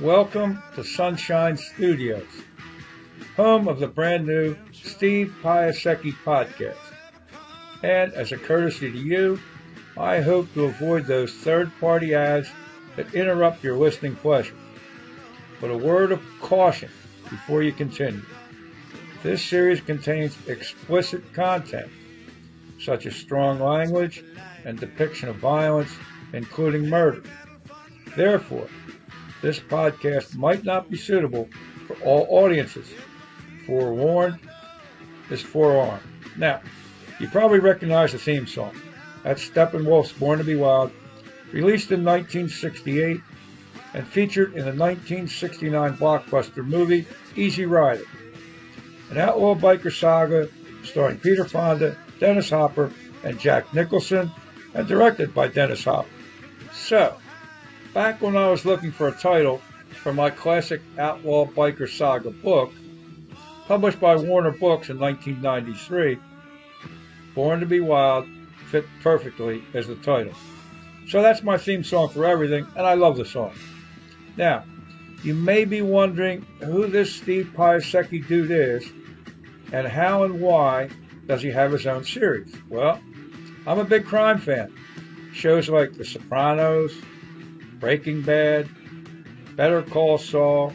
Welcome to Sunshine Studios, home of the brand new Steve Piasecki podcast. And as a courtesy to you, I hope to avoid those third-party ads that interrupt your listening pleasure. But a word of caution before you continue. This series contains explicit content, such as strong language and depiction of violence, including murder. Therefore, this podcast might not be suitable for all audiences. Forewarned is forearmed. Now, you probably recognize the theme song. That's Steppenwolf's Born to be Wild, released in 1968 and featured in the 1969 blockbuster movie Easy Rider, an outlaw biker saga starring Peter Fonda, Dennis Hopper, and Jack Nicholson, and directed by Dennis Hopper. So, back when I was looking for a title for my classic outlaw biker saga book, published by Warner Books in 1993, Born to be Wild fit perfectly as the title. So that's my theme song for everything, and I love the song. Now, you may be wondering who this Steve Piasecki dude is, and how and why does he have his own series? Well, I'm a big crime fan. Shows like The Sopranos, Breaking Bad, Better Call Saul,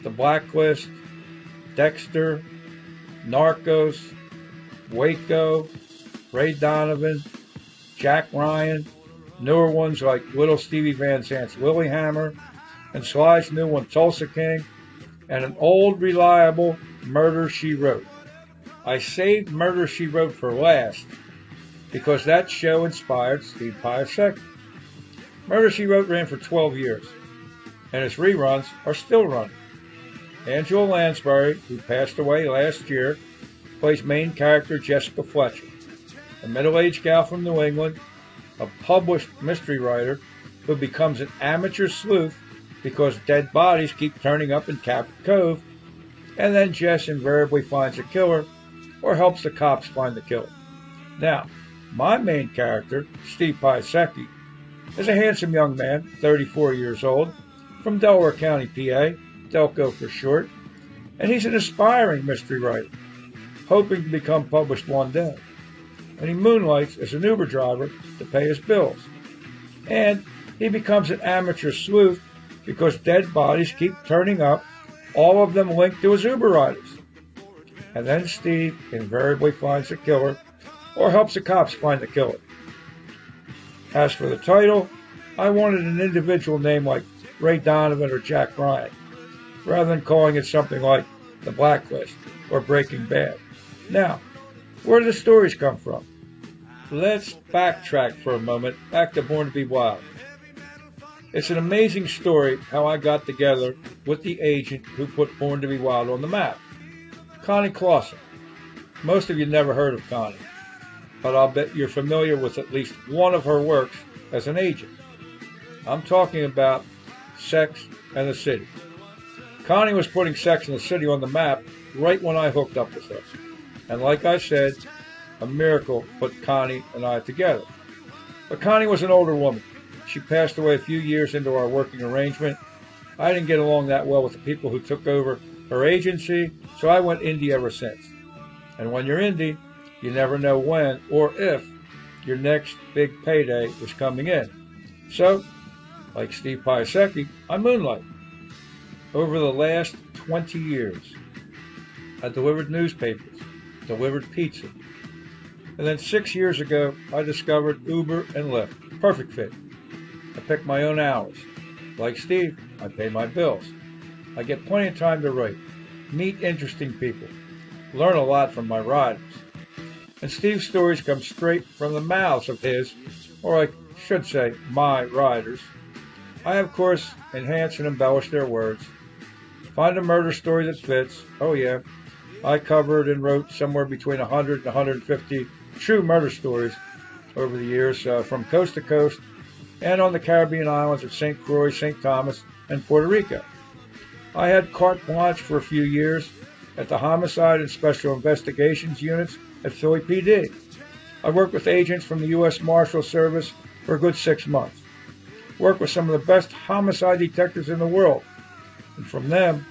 The Blacklist, Dexter, Narcos, Waco, Ray Donovan, Jack Ryan, newer ones like Little Stevie Van Zant's Lilyhammer, and Sly's new one Tulsa King, and an old reliable Murder, She Wrote. I saved Murder, She Wrote for last because that show inspired Steve Piasecki. Murder, She Wrote ran for 12 years, and its reruns are still running. Angela Lansbury, who passed away last year, plays main character Jessica Fletcher, a middle-aged gal from New England, a published mystery writer who becomes an amateur sleuth because dead bodies keep turning up in Cabot Cove, and then Jess invariably finds a killer or helps the cops find the killer. Now, my main character, Steve Piasecki, is a handsome young man, 34 years old, from Delaware County, PA, Delco for short, and he's an aspiring mystery writer, hoping to become published one day. And he moonlights as an Uber driver to pay his bills. And he becomes an amateur sleuth because dead bodies keep turning up, all of them linked to his Uber riders. And then Steve invariably finds the killer or helps the cops find the killer. As for the title, I wanted an individual name like Ray Donovan or Jack Ryan, rather than calling it something like The Blacklist or Breaking Bad. Now, where do the stories come from? Let's backtrack for a moment, back to Born to be Wild. It's an amazing story how I got together with the agent who put Born to be Wild on the map, Connie Clausen. Most of you never heard of Connie, but I'll bet you're familiar with at least one of her works as an agent. I'm talking about Sex and the City. Connie was putting Sex and the City on the map right when I hooked up with her. And like I said, a miracle put Connie and I together. But Connie was an older woman. She passed away a few years into our working arrangement. I didn't get along that well with the people who took over her agency, so I went indie ever since. And when you're indie, you never know when or if your next big payday is coming in. So, like Steve Piasecki, I moonlight. Over the last 20 years, I delivered newspapers, delivered pizza. And then 6 years ago, I discovered Uber and Lyft. Perfect fit. I pick my own hours. Like Steve, I pay my bills. I get plenty of time to write, meet interesting people, learn a lot from my riders. And Steve's stories come straight from the mouths of his, or I should say, my riders. I, of course, enhance and embellish their words. Find a murder story that fits. Oh yeah, I covered and wrote somewhere between 100 and 150 true murder stories over the years, from coast to coast, and on the Caribbean islands of St. Croix, St. Thomas, and Puerto Rico. I had carte blanche for a few years at the Homicide and Special Investigations units at Philly PD. I worked with agents from the U.S. Marshal Service for a good 6 months. Worked with some of the best homicide detectives in the world, And from them,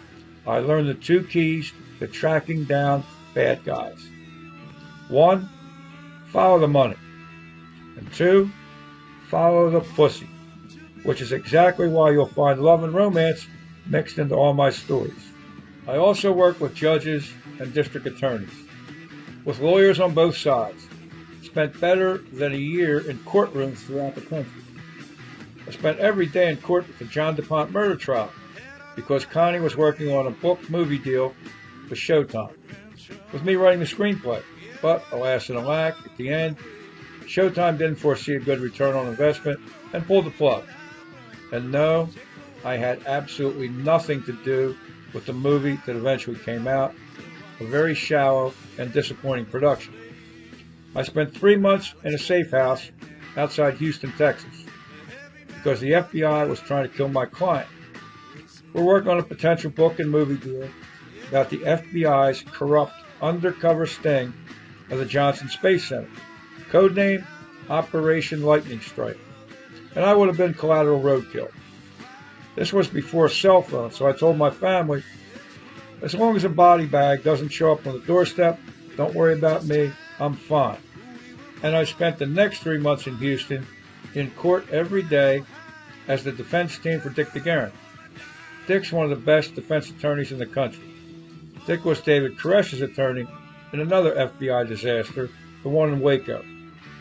I learned the two keys to tracking down bad guys. 1, follow the money. And 2, follow the pussy, which is exactly why you'll find love and romance mixed into all my stories. I also work with judges and district attorneys, with lawyers on both sides. Spent better than a year in courtrooms throughout the country. I spent every day in court with the John DuPont murder trial because Connie was working on a book movie deal with Showtime, with me writing the screenplay. But alas and alack, at the end, Showtime didn't foresee a good return on investment and pulled the plug. And no, I had absolutely nothing to do with the movie that eventually came out, a very shallow and disappointing production. I spent 3 months in a safe house outside Houston, Texas, because the FBI was trying to kill my client. We're working on a potential book and movie deal about the FBI's corrupt undercover sting of the Johnson Space Center, codename Operation Lightning Strike, and I would have been collateral roadkill. This was before cell phones, so I told my family, as long as a body bag doesn't show up on the doorstep, don't worry about me, I'm fine. And I spent the next 3 months in Houston in court every day as the defense team for Dick DeGuerin. Dick's one of the best defense attorneys in the country. Dick was David Koresh's attorney in another FBI disaster, the one in Waco.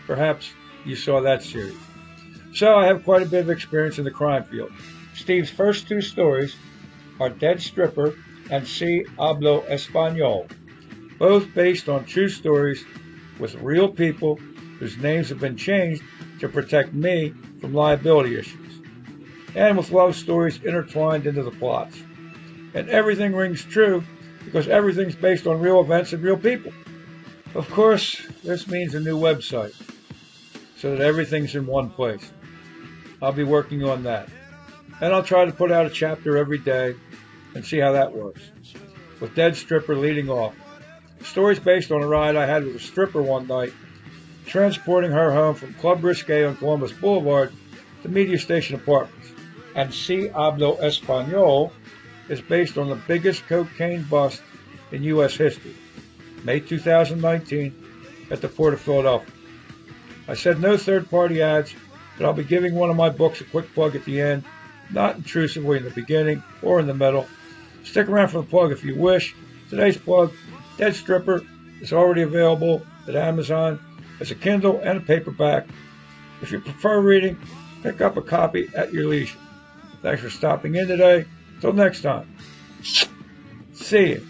Perhaps you saw that series. So I have quite a bit of experience in the crime field. Steve's first 2 stories are Dead Stripper and Si Hablo Español, both based on true stories with real people whose names have been changed to protect me from liability issues, and with love stories intertwined into the plots. And everything rings true because everything's based on real events and real people. Of course, this means a new website so that everything's in one place. I'll be working on that. And I'll try to put out a chapter every day and see how that works, with Dead Stripper leading off. The story's based on a ride I had with a stripper one night, transporting her home from Club Risque on Columbus Boulevard to Media Station Apartments. And Si Hablo Español is based on the biggest cocaine bust in U.S. history, May 2019, at the Port of Philadelphia. I said no third-party ads, but I'll be giving one of my books a quick plug at the end, not intrusively in the beginning or in the middle. Stick around for the plug if you wish. Today's plug, Dead Stripper, is already available at Amazon as a Kindle and a paperback. If you prefer reading, pick up a copy at your leisure. Thanks for stopping in today. Till next time. See you.